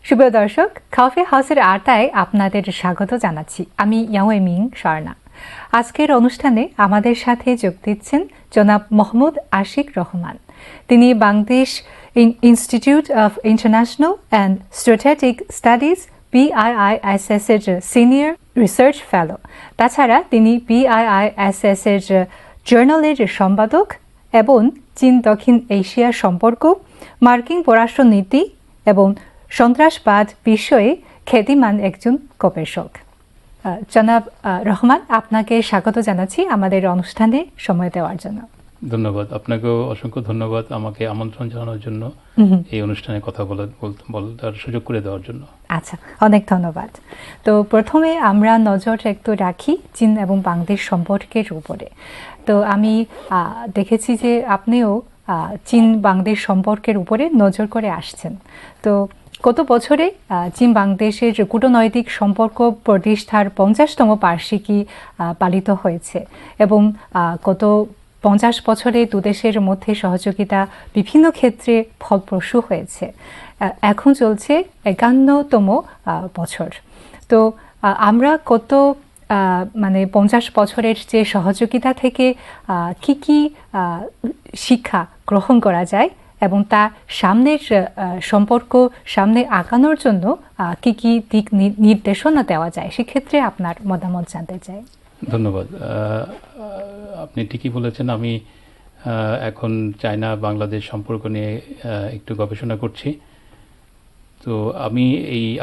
সুপ্রিয় দর্শক, কফি হাউসের আড্ডায় আপনাদের স্বাগত জানাচ্ছি। আমি ইয়াংওয়েমিং স্বর্ণা। আজকের অনুষ্ঠানে আমাদের সাথে যোগ দিচ্ছেন জনাব মোহাম্মদ আশিক রহমান। তিনি Bangladesh institute of international and strategic studies BIISS এর সিনিয়র রিসার্চ ফেলো। তাছাড়া তিনি BIISS এর জার্নালের সম্পাদক এবং চীন দক্ষিণ এশিয়া সম্পর্ক, মার্কিন পররাষ্ট্রনীতি এবং সন্ত্রাসবাদ বিষয়ে খ্যাতিমান একজন গবেষক। জনাব রহমান, আপনাকে স্বাগত জানাচ্ছি আমাদের অনুষ্ঠানে সময় দেওয়ার জন্য। ধন্যবাদ। আপনাকেও অসংখ্য ধন্যবাদ আমাকে আমন্ত্রণ জানানোর জন্য, এই অনুষ্ঠানে কথা বলার সুযোগ করে দেওয়ার জন্য। আচ্ছা, অনেক ধন্যবাদ। তো প্রথমে আমরা নজর একটু রাখি চীন এবং বাংলাদেশ সম্পর্কের উপরে। তো আমি দেখেছি যে আপনিও চীন বাংলাদেশ সম্পর্কের উপরে নজর করে আসছেন। তো গত বছরে চীন বাংলাদেশের কূটনৈতিক সম্পর্ক প্রতিষ্ঠার 50তম বার্ষিকী পালিত হয়েছে এবং গত 50 বছরে দুদেশের মধ্যে সহযোগিতা বিভিন্ন ক্ষেত্রে ফলপ্রসূ হয়েছে। এখন চলছে 51তম বছর। তো আমরা কত 50 বছরের যে সহযোগিতা থেকে কি শিক্ষা গ্রহণ করা যায় এবং তা সামনের সম্পর্ক সামনে আগানোর জন্য কি দিক নির্দেশনা দেওয়া যায়, সেক্ষেত্রে আপনার মতামত জানতে চাই। ধন্যবাদ। আপনি ঠিকই বলেছেন। আমি এখন চায়না বাংলাদেশ সম্পর্ক নিয়ে একটু গবেষণা করছি। তো আমি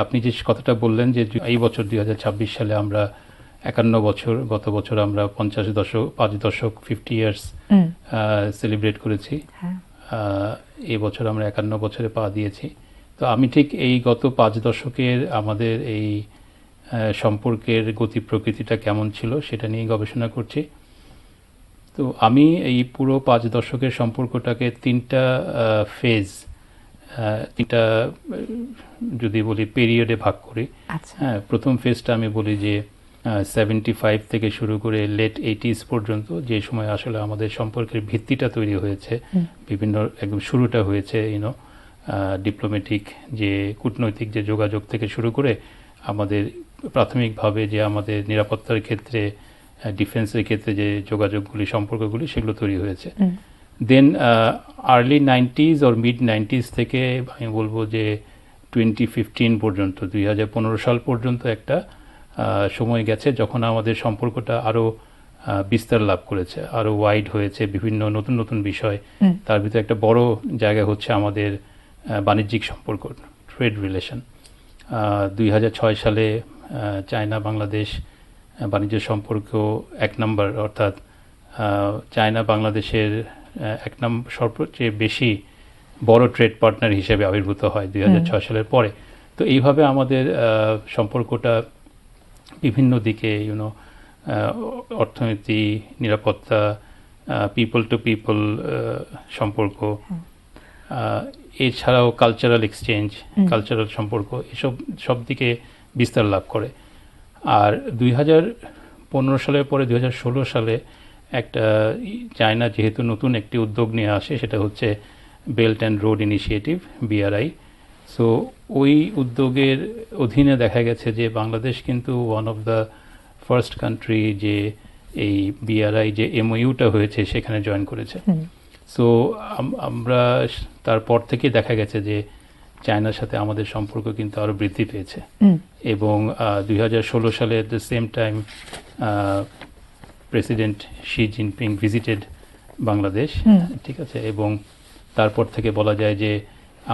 আপনি যে কথাটা বললেন যে এই বছর 2026 সালে আমরা 51 বছর, গত বছর আমরা 5 দশক 50 ইয়ার্স সেলিব্রেট করেছি। এই বছর আমরা 51 বছরে পা দিয়েছি। তো আমি ঠিক এই গত 5 দশকের আমাদের এই সম্পর্কের গতি প্রকৃতিটা কেমন ছিল সেটা নিয়ে গবেষণা করছি। তো আমি এই পুরো 5 দশকের সম্পর্কটাকে তিনটা যদি বলি পিরিয়ডে ভাগ করি। হ্যাঁ, প্রথম ফেজটা আমি বলি যে 75 থেকে শুরু করে লেট 80s পর্যন্ত, যে সময় আসলে আমাদের সম্পর্কের ভিত্তিটা তৈরি হয়েছে, বিভিন্ন একদম শুরুটা হয়েছে ডিপ্লোম্যাটিক যে কূটনৈতিক যে যোগাযোগ থেকে শুরু করে আমাদের প্রাথমিকভাবে যে আমাদের নিরাপত্তার ক্ষেত্রে, ডিফেন্সের ক্ষেত্রে যে যোগাযোগগুলি, সম্পর্কগুলি সেগুলো তৈরি হয়েছে। দেন early 90s or mid 90s থেকে আমি বলবো যে 2015 পর্যন্ত, 2015 সাল পর্যন্ত একটা সময় গেছে যখন আমাদের সম্পর্কটা আরও বিস্তার লাভ করেছে, আরও ওয়াইড হয়েছে, বিভিন্ন নতুন নতুন বিষয়। তার ভিতরে একটা বড় জায়গা হচ্ছে আমাদের বাণিজ্যিক সম্পর্ক, ট্রেড রিলেশন। 2006 সালে চায়না বাংলাদেশ বাণিজ্য সম্পর্ক 1 নম্বর, অর্থাৎ চায়না বাংলাদেশের 1 নম্বর সবচেয়ে বেশি বড় ট্রেড পার্টনার হিসেবে আবির্ভূত হয় 2006 সালের পরে। তো এইভাবে আমাদের সম্পর্কটা বিভিন্ন দিকে অর্থনীতি, নিরাপত্তা, পিপল টু পিপল সম্পর্ক, এছাড়াও কালচারাল এক্সচেঞ্জ, কালচারাল সম্পর্ক, এসব সব দিকে বিস্তার লাভ করে। আর 2015 সালের পরে 2016 সালে একটা চায়না যেহেতু নতুন একটি উদ্যোগ নিয়ে আসে, সেটা হচ্ছে belt and road initiative, BRI। So ওই উদ্যোগের অধীনে দেখা গেছে যে বাংলাদেশ কিন্তু one of the first country যে এই BRI যে MOUটা হয়েছে সেখানে জয়েন করেছে। সো আমরা তারপর থেকে দেখা গেছে যে চায়নার সাথে আমাদের সম্পর্ক কিন্তু আরও বৃদ্ধি পেয়েছে। এবং 2016 সালে at the same time president Xi Jinping visited Bangladesh, ঠিক আছে। এবং তারপর থেকে বলা যায় যে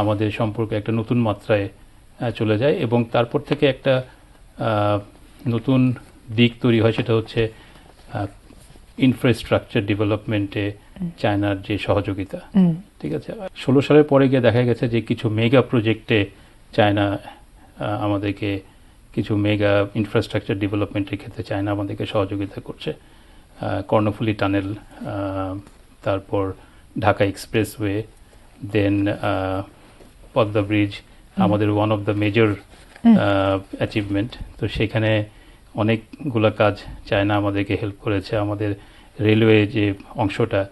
আমাদের সম্পর্ক একটা নতুন মাত্রায় চলে যায় এবং তারপর থেকে একটা নতুন দিক তৈরি হয়, সেটা হচ্ছে ইনফ্রাস্ট্রাকচার ডেভেলপমেন্টে চায়নার যে সহযোগিতা, ঠিক আছে। 16 সালের পরে গিয়ে দেখা গেছে যে কিছু মেগা প্রজেক্টে চায়না আমাদেরকে, কিছু মেগা ইনফ্রাস্ট্রাকচার ডেভেলপমেন্টের ক্ষেত্রে চায়না আমাদেরকে সহযোগিতা করছে। কর্ণফুলী টানেল, তারপর ঢাকা এক্সপ্রেসওয়ে, দেন পদ্মা ব্রিজ আমাদের one of the major achievement. তো সেখানে অনেকগুলো কাজ চায়না আমাদেরকে হেল্প করেছে। আমাদের রেলওয়ে যে অংশটা,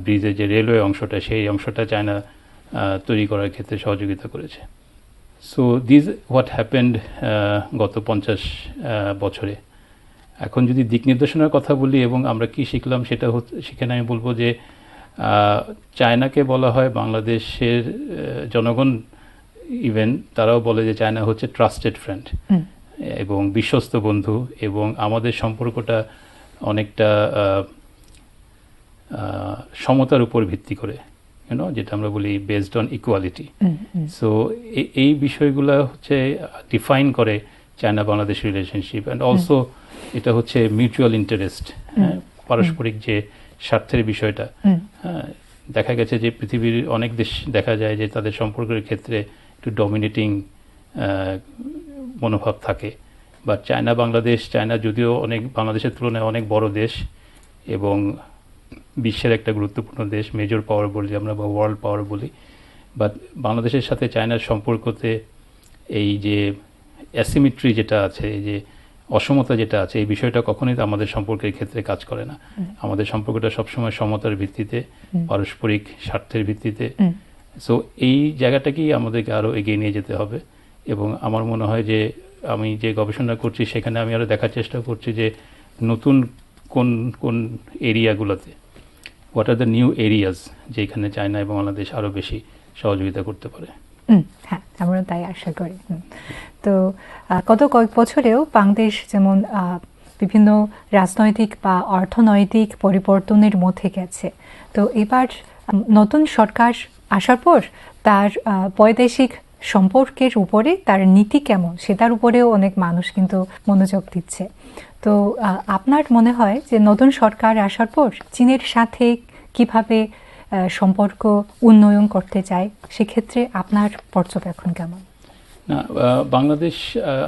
ব্রিজের যে রেলওয়ে অংশটা, সেই অংশটা চায়না তৈরি করার ক্ষেত্রে সহযোগিতা করেছে। সো দিস হোয়াট হ্যাপেন্ড গত 50 বছরে। এখন যদি দিক নির্দেশনার কথা বলি এবং আমরা কি শিখলাম সেটা হচ্ছে, সেখানে আমি বলবো যে চায়নাকে বলা হয় বাংলাদেশের জনগণ, ইভেন তারাও বলে যে চায়না হচ্ছে ট্রাস্টেড ফ্রেন্ড এবং বিশ্বস্ত বন্ধু, এবং আমাদের সম্পর্কটা অনেকটা সমতার উপর ভিত্তি করে, যেটা আমরা বলি বেসড অন ইকুয়ালিটি। সো এই বিষয়গুলো হচ্ছে ডিফাইন করে China Bangladesh relationship, and also এটা হচ্ছে মিউচুয়াল ইন্টারেস্ট, পারস্পরিক যে স্বার্থের বিষয়টা। দেখা গেছে যে পৃথিবীর অনেক দেশ দেখা যায় যে তাদের সম্পর্কের ক্ষেত্রে একটু ডমিনেটিং মনোভাব থাকে, বা চায়না যদিও অনেক বাংলাদেশের তুলনায় অনেক বড় দেশ এবং বিশ্বের একটা গুরুত্বপূর্ণ দেশ, মেজর পাওয়ার বলি আমরা বা ওয়ার্ল্ড পাওয়ার বলি, বাট বাংলাদেশের সাথে চায়নার সম্পর্কতে এই যে অ্যাসিমিট্রি যেটা আছে, এই যে অসমতা যেটা আছে, এই বিষয়টা কখনোই আমাদের সম্পর্কের ক্ষেত্রে কাজ করে না। আমাদের সম্পর্কটা সবসময় সমতার ভিত্তিতে, পারস্পরিক স্বার্থের ভিত্তিতে। সো এই জায়গাটাকেই আমাদেরকে আরও এগিয়ে নিয়ে যেতে হবে, এবং আমার মনে হয় যে আমি যে গবেষণা করছি সেখানে আমি আরও দেখার চেষ্টা করছি যে নতুন কোন কোন এরিয়াগুলোতে, what are the new areas, যেখানে চায়না এবং বাংলাদেশ আরও বেশি সহযোগিতা করতে পারে। হ্যাঁ, আমরা তাই আশা করি। তো গত কয়েক বছরেও বাংলাদেশ যেমন বিভিন্ন রাজনৈতিক বা অর্থনৈতিক পরিবর্তনের মধ্যে গেছে, তো এবার নতুন সরকার আসার পর তার বৈদেশিক সম্পর্কের উপরে তার নীতি কেমন সেটার উপরেও অনেক মানুষ কিন্তু মনোযোগ দিচ্ছে। তো আপনার মনে হয় যে নতুন সরকার আসার পর চীনের সাথে কিভাবে সম্পর্ক উন্নয়ন করতে চায়, সেক্ষেত্রে আপনার পর্যবেক্ষণ কেমন? না, বাংলাদেশ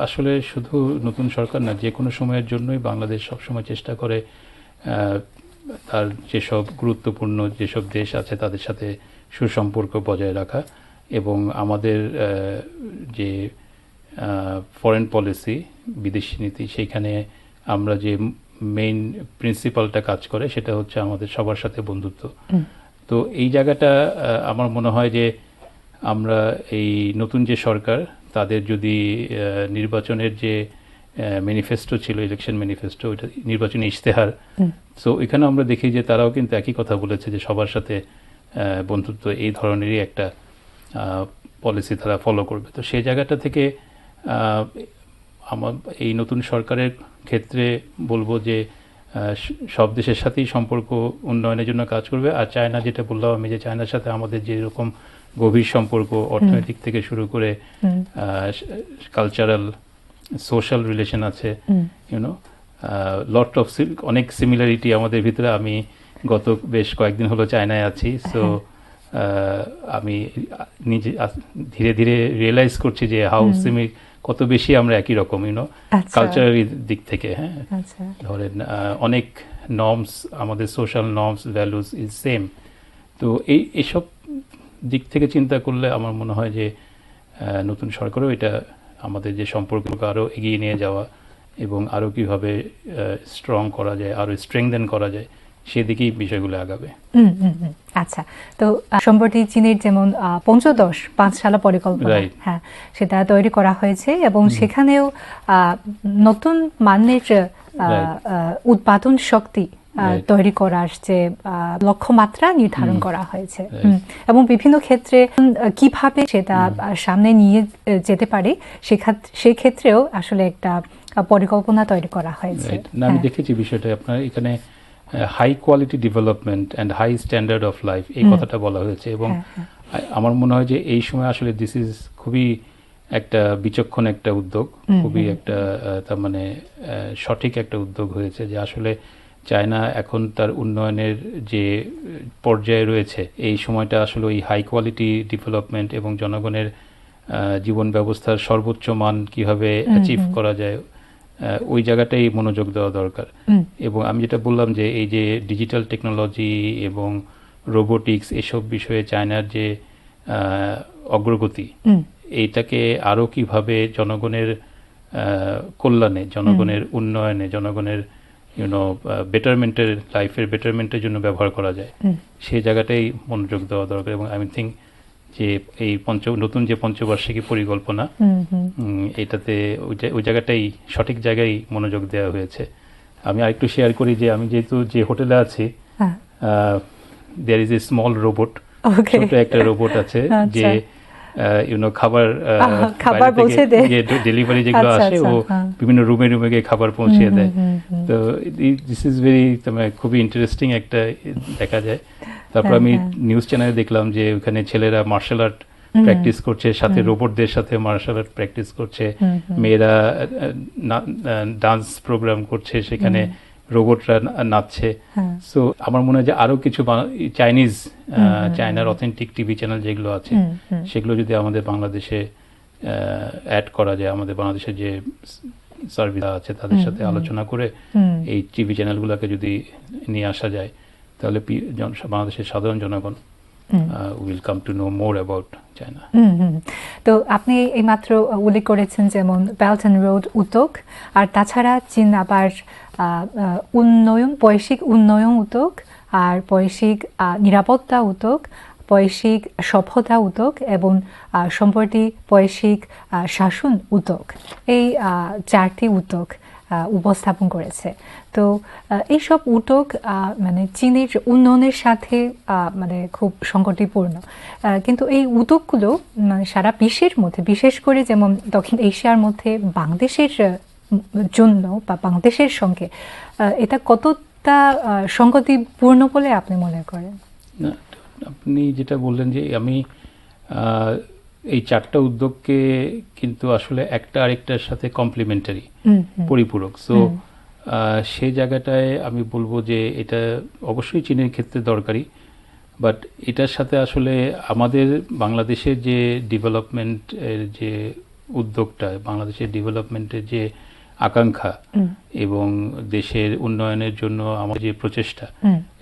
আসলে শুধু নতুন সরকার না, যে কোনো সময়ের জন্যই বাংলাদেশ সবসময় চেষ্টা করে তার যেসব গুরুত্বপূর্ণ যেসব দেশ আছে তাদের সাথে সুসম্পর্ক বজায় রাখা, এবং আমাদের যে ফরেন পলিসি, বিদেশি নীতি, সেইখানে আমরা যে মেইন প্রিন্সিপালটা কাজ করে সেটা হচ্ছে আমাদের সবার সাথে বন্ধুত্ব। তো এই জায়গাটা আমার মনে হয় যে আমরা এই নতুন যে সরকার, তাদের যদি নির্বাচনের যে ম্যানিফেস্টো ছিল, ইলেকশন ম্যানিফেস্টো, ওইটা নির্বাচনী ইশতেহার, সো এখানে আমরা দেখি যে তারাও কিন্তু একই কথা বলেছে যে সবার সাথে বন্ধুত্ব, এই ধরনেরই একটা পলিসি তারা ফলো করবে। তো সেই জায়গাটা থেকে আমার এই নতুন সরকারের ক্ষেত্রে বলবো যে সব দেশের সাথেই সম্পর্ক উন্নয়নের জন্য কাজ করবে। আর চায়না, যেটা বললাম আমি, যে চায়নার সাথে আমাদের যেরকম গভীর সম্পর্ক, অর্থনৈতিক থেকে শুরু করে কালচারাল, সোশ্যাল রিলেশন আছে, লট অফ অনেক সিমিলারিটি আমাদের ভিতরে। আমি গত বেশ কয়েকদিন হলো চায়নায় আছি, সো আমি নিজে ধীরে ধীরে রিয়েলাইজ করছি যে কত বেশি আমরা একই রকম, কালচারাল দিক থেকে। হ্যাঁ, ধরেন অনেক নর্মস, আমাদের social norms, values is same. তো এইসব দিক থেকে চিন্তা করলে আমার মনে হয় যে নতুন সরকারও এটা আমাদের যে সম্পর্ককে আরও এগিয়ে নিয়ে যাওয়া এবং আরও কীভাবে স্ট্রং করা যায়, আরও স্ট্রেংথেন করা যায়, সেদিকেই বিষয়গুলো আগাবে। আচ্ছা, তো সম্প্রতি চীনের যেমন পঞ্চদশ পাঁচশালা পরিকল্পনা, হ্যাঁ, সেটা তৈরি করা হয়েছে এবং সেখানেও নতুন মানের উৎপাদন শক্তি তৈরি করার যে লক্ষ্যমাত্রা নির্ধারণ করা হয়েছে, এবং বিভিন্ন ক্ষেত্রে কিভাবে সেটা সামনে নিয়ে যেতে পারে সেক্ষেত্রেও আসলে একটা পরিকল্পনা তৈরি করা হয়েছে। আমি দেখেছি বিষয়টা, আপনার এখানে high quality development and high standard of life, এই কথাটা বলা হয়েছে। এবং আমার মনে হয় যে এই সময় আসলে দিস ইজ খুবই একটা বিচক্ষণ একটা উদ্যোগ, খুবই একটা তার মানে সঠিক একটা উদ্যোগ হয়েছে, যে আসলে চায়না এখন তার উন্নয়নের যে পর্যায়ে রয়েছে, এই সময়টা আসলে ওই হাই কোয়ালিটি ডেভেলপমেন্ট এবং জনগণের জীবন ব্যবস্থার সর্বোচ্চ মান কিভাবে অ্যাচিভ করা যায়, ওই জায়গাটাই মনোযোগ দেওয়া দরকার। এবং আমি যেটা বললাম যে এই যে ডিজিটাল টেকনোলজি এবং রোবোটিক্স, এসব বিষয়ে চায়নার যে অগ্রগতি, এইটাকে আরও কিভাবে জনগণের কল্যাণে, জনগণের উন্নয়নে, জনগণের বেটারমেন্টের, লাইফের বেটারমেন্টের জন্য ব্যবহার করা যায়, সেই জায়গাটাই মনোযোগ দেওয়া দরকার। এবং আই থিঙ্ক যে এই নতুন যে পঞ্চবার্ষিকী পরিকল্পনা, এটাতে ওই জায়গাটাই সঠিক জায়গায় মনোযোগ দেওয়া হয়েছে। আমি আরেকটু শেয়ার করি যে আমি যেহেতু যে হোটেলে আছি, there is a small robot, ছোট একটা রোবট আছে যে খাবার পৌঁছে দেয়, ডেলিভারি যেগুলো আসে ও বিভিন্ন রুমে রুমে গিয়ে খাবার পৌঁছে দেয়। তো দিস ইজ ভেরি খুবই ইন্টারেস্টিং একটা দেখা যায়। তারপর আমি নিউজ চ্যানেলে দেখলাম যে ওখানে ছেলেরা মার্শাল আর্ট প্র্যাকটিস করছে, সাথে রোবটদের সাথে মার্শাল আর্ট প্র্যাকটিস করছে, মেয়েরা ডান্স প্রোগ্রাম করছে, সেখানে রোবটরা নাচছে। সো আমার মনে হয় যে আরো কিছু চায়নার অথেন্টিক টিভি চ্যানেল যেগুলো আছে সেগুলো যদি আমাদের বাংলাদেশে অ্যাড করা যায়, আমাদের বাংলাদেশে যে সার্ভিস আছে তাদের সাথে আলোচনা করে এই টিভি চ্যানেলগুলোকে যদি নিয়ে আসা যায়, তাহলে বাংলাদেশের সাধারণ জনগণ will come to know more about China. তো আপনি এইমাত্র উল্লেখ করেছেন যেমন বেল্ট অ্যান্ড রোড উদ্যোগ, আর তাছাড়া চীন আবার বৈশ্বিক উন্নয়ন উদ্যোগ, আর বৈশ্বিক নিরাপত্তা উদ্যোগ, বৈশ্বিক সভ্যতা উদ্যোগ এবং সম্প্রতি বৈশ্বিক শাসন উদ্যোগ, এই 4টি উদ্যোগ উপস্থাপন করেছে। তো এইসব উদ্যোগ মানে চীনের উন্নয়নের সাথে মানে খুব সংকটপূর্ণ, কিন্তু এই উদ্যোগগুলো মানে সারা বিশ্বের মধ্যে, বিশেষ করে যেমন দক্ষিণ এশিয়ার মধ্যে বাংলাদেশের জন্য বা বাংলাদেশের সঙ্গে এটা কতটা সংগতিপূর্ণ বলে আপনি মনে করেন? না, আপনি যেটা বললেন যে আমি এই 4টা উদ্যোগকে কিন্তু আসলে একটা আরেকটার সাথে কমপ্লিমেন্টারি, পরিপূরক। সো সেই জায়গাটায় আমি বলবো যে এটা অবশ্যই চীনের ক্ষেত্রে দরকারি, বাট এটার সাথে আসলে আমাদের বাংলাদেশের যে ডেভেলপমেন্টের যে উদ্যোগটা, বাংলাদেশের ডেভেলপমেন্টের যে আকাঙ্ক্ষা এবং দেশের উন্নয়নের জন্য আমাদের যে প্রচেষ্টা,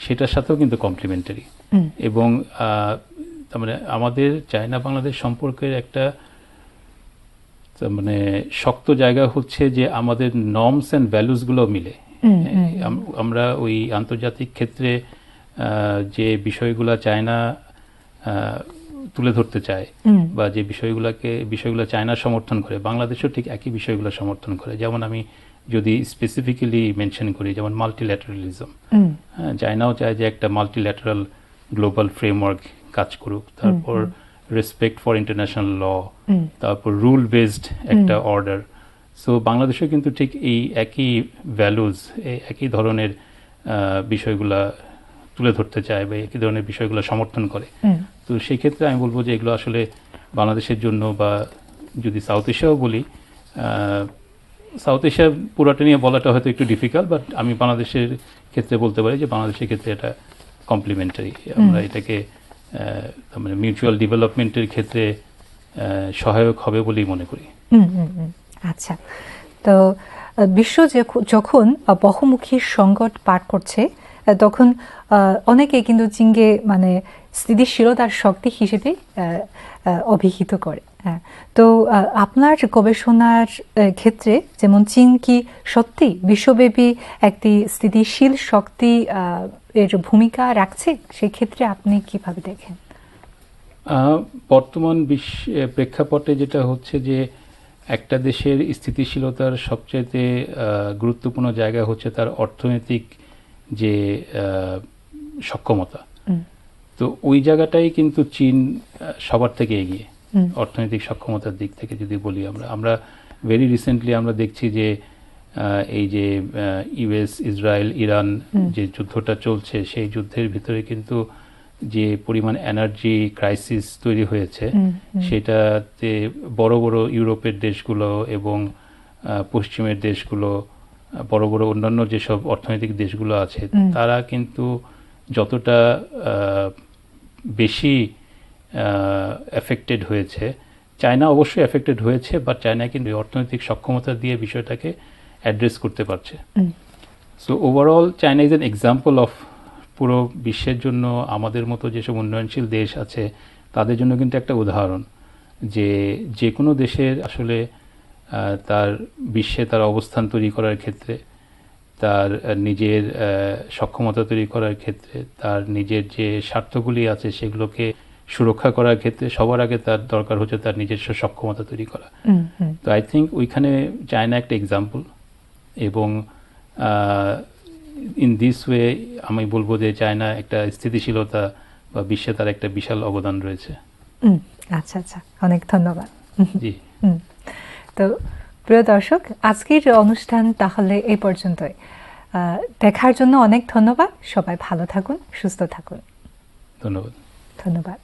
সেটার সাথেও কিন্তু কমপ্লিমেন্টারি। এবং তার মানে আমাদের চায়না বাংলাদেশ সম্পর্কের একটা মানে শক্ত জায়গা হচ্ছে যে আমাদের নর্মস অ্যান্ড ভ্যালুসগুলো মিলে। আমরা ওই আন্তর্জাতিক ক্ষেত্রে যে বিষয়গুলো চায়না তুলে ধরতে চায় বা যে বিষয়গুলো চায়না সমর্থন করে, বাংলাদেশও ঠিক একই বিষয়গুলো সমর্থন করে। যেমন আমি যদি স্পেসিফিক্যালি মেনশন করি, যেমন মাল্টিল্যাটারালিজম, চায়নাও চায় যে একটা মাল্টিল্যাটারাল গ্লোবাল ফ্রেমওয়ার্ক কাজ করুক, তারপর রেসপেক্ট ফর ইন্টারন্যাশনাল ল, তারপর রুল বেসড একটা অর্ডার। সো বাংলাদেশেও কিন্তু ঠিক এই একই ভ্যালুজ, একই ধরনের বিষয়গুলা তুলে ধরতে চায় বা একই ধরনের বিষয়গুলো সমর্থন করে। তো সেই ক্ষেত্রে আমি বলবো যে এগুলো আসলে বাংলাদেশের জন্য, বা যদি সাউথ এশিয়াও বলি, সাউথ এশিয়া পুরোটা নিয়ে বলাটা হয়তো একটু ডিফিকাল্ট, বাট আমি বাংলাদেশের ক্ষেত্রে বলতে পারি যে বাংলাদেশের ক্ষেত্রে এটা কমপ্লিমেন্টারি। আমরা এটাকে মানে মিউচুয়াল ডেভেলপমেন্টের ক্ষেত্রে সহায়ক হবে বলেই মনে করি। আচ্ছা, তো বিশ্ব যখন বহুমুখী সংকট পার করছে, তখন অনেকে কিন্তু চীনকে মানে স্থিতিশীলতার শক্তি হিসেবে অভিহিত করে। তো আপনার গবেষণার ক্ষেত্রে যেমন চীন কি সত্যি বিশ্বব্যাপী একটি স্থিতিশীল শক্তি এর ভূমিকা রাখছে, সেই ক্ষেত্রে আপনি কিভাবে দেখেন? বর্তমান প্রেক্ষাপটে যেটা হচ্ছে যে একটা দেশের স্থিতিশীলতার সবচাইতে গুরুত্বপূর্ণ জায়গা হচ্ছে তার অর্থনৈতিক যে সক্ষমতা। তো ওই জায়গাটাই কিন্তু চীন সবার থেকে এগিয়ে, অর্থনৈতিক সক্ষমতার দিক থেকে যদি বলি। আমরা ভেরি রিসেন্টলি আমরা দেখছি যে এই যে ইউএস, ইসরায়েল, ইরান যে যুদ্ধটা চলছে, সেই যুদ্ধের ভিতরে কিন্তু যে পরিমাণ এনার্জি ক্রাইসিস তৈরি হয়েছে, সেটাতে বড় বড় ইউরোপের দেশগুলো এবং পশ্চিমের দেশগুলো, বড় বড় অন্যান্য যেসব অর্থনৈতিক দেশগুলো আছে, তারা কিন্তু যতটা বেশি এফেক্টেড হয়েছে, চায়না অবশ্যই এফেক্টেড হয়েছে, বাট চায়না কিন্তু অর্থনৈতিক সক্ষমতা দিয়ে বিষয়টাকে অ্যাড্রেস করতে পারছে। So overall China is an example of পুরো বিশ্বের জন্য আমাদের মতো যেসব উন্নয়নশীল দেশ আছে তাদের জন্য কিন্তু একটা উদাহরণ, যে কোনো দেশের আসলে তার বিশ্বে তার অবস্থান তৈরি করার ক্ষেত্রে, তার নিজের সক্ষমতা তৈরি করার ক্ষেত্রে, তার নিজের যে স্বার্থগুলি আছে সেগুলোকে সুরক্ষা করার ক্ষেত্রে সবার আগে তার দরকার হচ্ছে তার নিজস্ব সক্ষমতা তৈরি করা। তো আই থিঙ্ক ওইখানে চায়না একটা এক্সাম্পল, এবং ইন দিস ওয়ে আমি বলবো যে চায়না একটা স্থিতিশীলতা বা বিশ্বে তার একটা বিশাল অবদান রয়েছে। আচ্ছা আচ্ছা, অনেক ধন্যবাদ। জি। তো প্রিয় দর্শক, আজকের অনুষ্ঠান তাহলে এই পর্যন্তই। দেখার জন্য অনেক ধন্যবাদ। সবাই ভালো থাকুন, সুস্থ থাকুন। ধন্যবাদ। ধন্যবাদ।